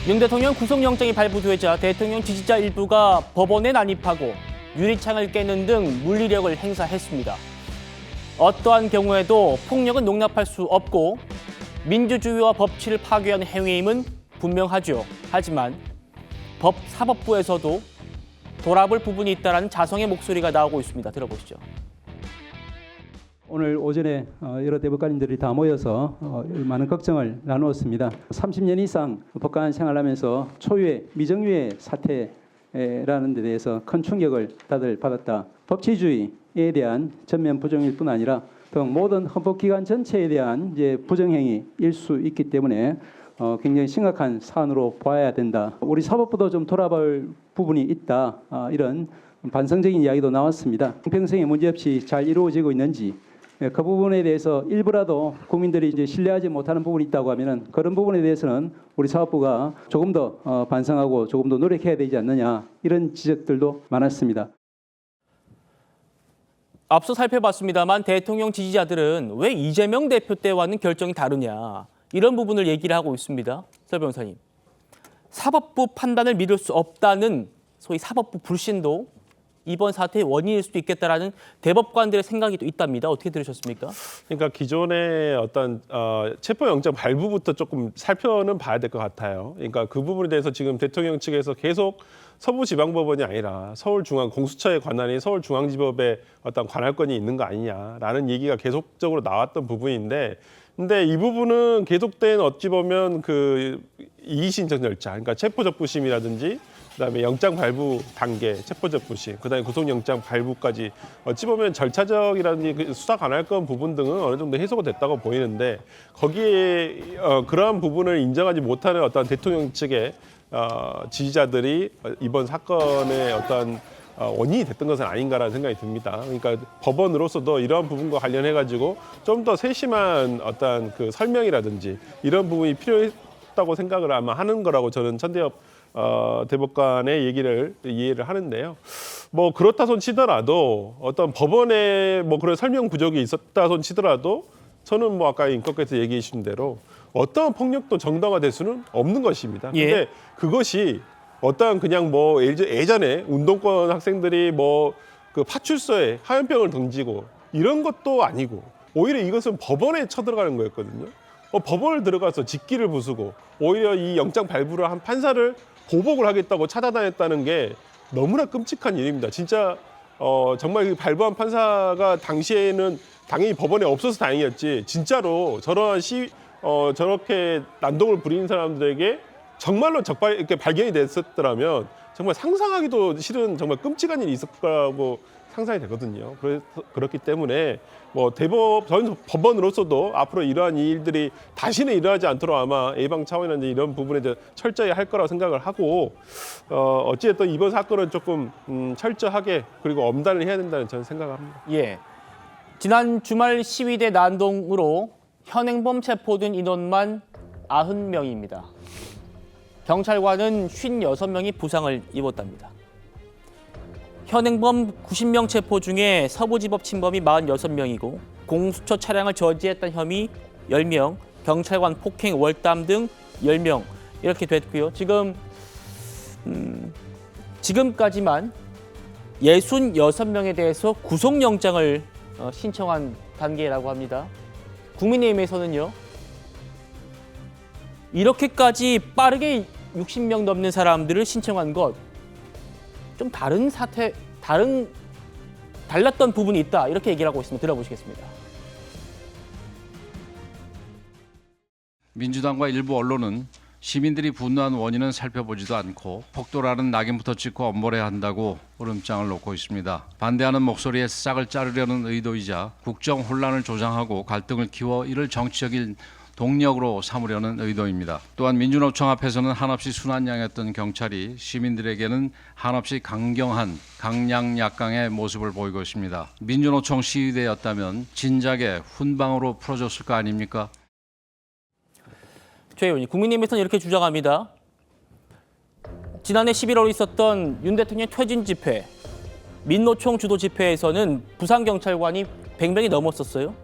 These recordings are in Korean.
윤 대통령 구속영장이 발부되자 대통령 지지자 일부가 법원에 난입하고 유리창을 깨는 등 물리력을 행사했습니다. 어떠한 경우에도 폭력은 용납할 수 없고 민주주의와 법치를 파괴하는 행위임은 분명하죠. 하지만 사법부에서도 돌아볼 부분이 있다는 자성의 목소리가 나오고 있습니다. 들어보시죠. 오늘 오전에 여러 대법관님들이 다 모여서 많은 걱정을 나누었습니다. 30년 이상 법관 생활하면서 초유의 미정유의 사태라는 데 대해서 큰 충격을 다들 받았다. 법치주의에 대한 전면 부정일 뿐 아니라 등 모든 헌법기관 전체에 대한 부정행위일 수 있기 때문에 굉장히 심각한 사안으로 봐야 된다. 우리 사법부도 좀 돌아볼 부분이 있다. 이런 반성적인 이야기도 나왔습니다. 평생에 문제없이 잘 이루어지고 있는지 그 부분에 대해서 일부라도 국민들이 신뢰하지 못하는 부분이 있다고 하면은 그런 부분에 대해서는 우리 사법부가 조금 더 반성하고 조금 더 노력해야 되지 않느냐 이런 지적들도 많았습니다. 앞서 살펴봤습니다만 대통령 지지자들은 왜 이재명 대표 때와는 결정이 다르냐 이런 부분을 얘기를 하고 있습니다. 설 변호사님. 사법부 판단을 믿을 수 없다는 소위 사법부 불신도 이번 사태의 원인일 수도 있겠다라는 대법관들의 생각이 또 있답니다. 어떻게 들으셨습니까? 그러니까 기존의 어떤 체포영장 발부부터 조금 살펴는 봐야 될 것 같아요. 그러니까 그 부분에 대해서 지금 대통령 측에서 계속 서부지방법원이 아니라 서울중앙 공수처에 관한이 서울중앙지법에 어떤 관할권이 있는 거 아니냐라는 얘기가 계속적으로 나왔던 부분인데, 근데 이 부분은 계속된 어찌 보면 그 이의신청 절차, 그러니까 체포적부심이라든지 그다음에 영장 발부 단계, 체포적부심, 그다음에 구속영장 발부까지 어찌 보면 절차적이라든지 수사 관할권 부분 등은 어느 정도 해소가 됐다고 보이는데 거기에 그러한 부분을 인정하지 못하는 어떤 대통령 측의 지지자들이 이번 사건의 어떤 원인이 됐던 것은 아닌가라는 생각이 듭니다. 그러니까 법원으로서도 이러한 부분과 관련해가지고 좀 더 세심한 어떤 그 설명이라든지 이런 부분이 필요했다고 생각을 아마 하는 거라고 저는 천대엽 대법관의 얘기를 이해를 하는데요. 뭐 그렇다 손 치더라도 어떤 법원에 뭐 그런 설명 부족이 있었다 손 치더라도 저는 뭐 아까 임꺽께서 얘기해 주신 대로 어떠한 폭력도 정당화될 수는 없는 것입니다. 근데 그것이 어떠한 그냥 뭐 예전에 운동권 학생들이 뭐 그 파출소에 하얀병을 던지고 이런 것도 아니고 오히려 이것은 법원에 쳐들어가는 거였거든요. 법원을 들어가서 직기를 부수고 오히려 이 영장 발부를 한 판사를 보복을 하겠다고 찾아다녔다는 게 너무나 끔찍한 일입니다. 진짜 정말 발부한 판사가 당시에는 당연히 법원에 없어서 다행이었지 진짜로 저러한 저렇게 난동을 부리는 사람들에게 정말로 이렇게 발견이 됐었더라면 정말 상상하기도 싫은 정말 끔찍한 일이 있을 거라고 상상이 되거든요. 그렇기 때문에 뭐 저는 법원으로서도 앞으로 이러한 일들이 다시는 일어나지 않도록 아마 예방 차원이라든지 이런 부분에 대해 철저히 할 거라고 생각을 하고 어찌됐든 이번 사건은 조금 철저하게 그리고 엄단을 해야 된다는 저는 생각을 합니다. 예. 지난 주말 시위대 난동으로 현행범 체포된 인원만 90명입니다. 경찰관은 56명이 부상을 입었답니다. 현행범 90명 체포 중에 서부지법 침범이 46명이고 공수처 차량을 저지했다는 혐의 10명, 경찰관 폭행, 월담 등 10명 이렇게 됐고요. 지금까지만 66명에 대해서 구속영장을 신청한 단계라고 합니다. 국민의힘에서는요. 이렇게까지 빠르게 60명 넘는 사람들을 신청한 것 좀 달랐던 부분이 있다 이렇게 얘기를 하고 있습니다. 들어보시겠습니다. 민주당과 일부 언론은 시민들이 분노한 원인은 살펴보지도 않고 폭도라는 낙인부터 찍고 엄벌해야 한다고 으름장을 놓고 있습니다. 반대하는 목소리에 싹을 자르려는 의도이자 국정 혼란을 조장하고 갈등을 키워 이를 정치적인 동력으로 삼으려는 의도입니다. 또한 민주노총 앞에서는 한없이 순한양이었던 경찰이 시민들에게는 한없이 강경한 강량약강의 모습을 보이고 있습니다. 민주노총 시위대였다면 진작에 훈방으로 풀어줬을 거 아닙니까? 최 의원님, 국민의힘에서는 이렇게 주장합니다. 지난해 11월에 있었던 윤 대통령 퇴진 집회, 민노총 주도 집회에서는 부상경찰관이 100명이 넘었었어요.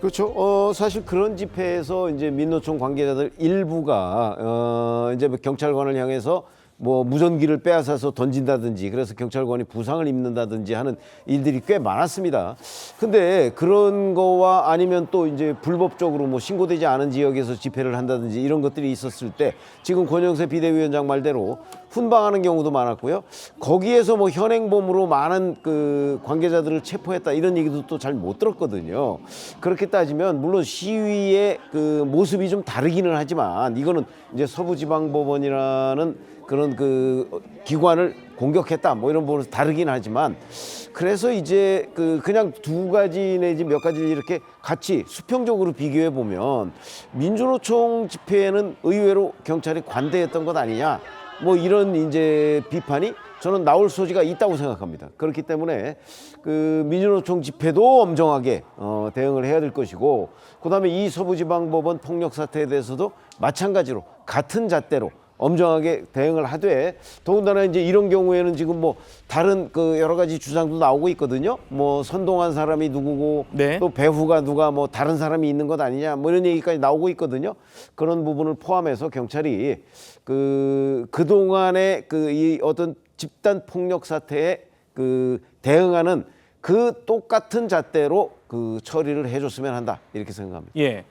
그렇죠. 사실 그런 집회에서 이제 민노총 관계자들 일부가 이제 뭐 경찰관을 향해서 뭐 무전기를 빼앗아서 던진다든지 그래서 경찰관이 부상을 입는다든지 하는 일들이 꽤 많았습니다. 근데 그런 거와 아니면 또 이제 불법적으로 뭐 신고되지 않은 지역에서 집회를 한다든지 이런 것들이 있었을 때 지금 권영세 비대위원장 말대로 훈방하는 경우도 많았고요. 거기에서 뭐 현행범으로 많은 그 관계자들을 체포했다 이런 얘기도 또 잘 못 들었거든요. 그렇게 따지면 물론 시위의 그 모습이 좀 다르기는 하지만 이거는 이제 서부지방법원이라는 그런 그 기관을 공격했다 뭐 이런 부분에서 다르긴 하지만 그래서 이제 그냥 두 가지 내지 몇 가지를 이렇게 같이 수평적으로 비교해 보면 민주노총 집회에는 의외로 경찰이 관대했던 것 아니냐 뭐 이런 이제 비판이 저는 나올 소지가 있다고 생각합니다. 그렇기 때문에 그 민주노총 집회도 엄정하게 대응을 해야 될 것이고 그다음에 이 서부지방법원 폭력 사태에 대해서도 마찬가지로 같은 잣대로 엄정하게 대응을 하되 더군다나 이제 이런 경우에는 지금 뭐 다른 그 여러 가지 주장도 나오고 있거든요. 뭐 선동한 사람이 누구고 네. 또 배후가 누가 뭐 다른 사람이 있는 것 아니냐 뭐 이런 얘기까지 나오고 있거든요. 그런 부분을 포함해서 경찰이 그동안의 그 이 어떤 집단 폭력 사태에 그 대응하는 그 똑같은 잣대로 그 처리를 해줬으면 한다 이렇게 생각합니다. 예.